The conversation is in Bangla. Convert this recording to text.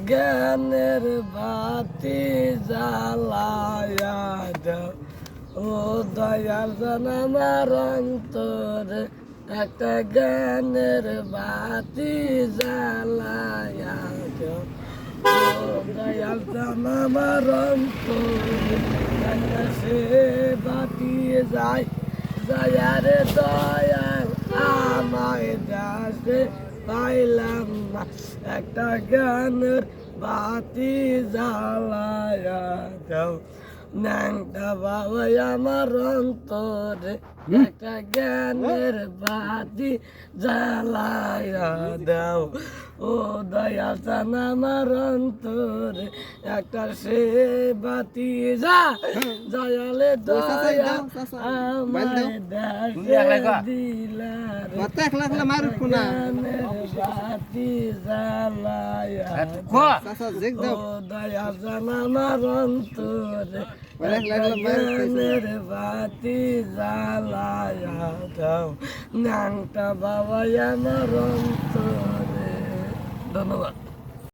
জ্ঞানের বাতি জ্বালায়া দাও ও দয়াল জান আমার অন্তরে একটা জ্ঞানের বাতি জ্বালায়া দাও ও দয়াল জান আমার অন্তরে একটা সে বাতি যায় দয়ারে দয়াল আমায় দাসে পাইলাম না একটা জ্ঞানের বাতি জ্বালায়া দাও ন্যাংটা বাবা আমার অন্তরে একটা জ্ঞানের বাতি জ্বালায়া দাও ও দয়া চান আমার অন্তরে একটা সে বাতি জয়ালে দয়া আমায় দিলার বাতি জ্বালায়া ও দয়া চান আমার অন্তরে জ্ঞানের বাতি জ্বালায়া দাও ন্যাংটা বাবা আমার অন্তরে ধন্যবাদ।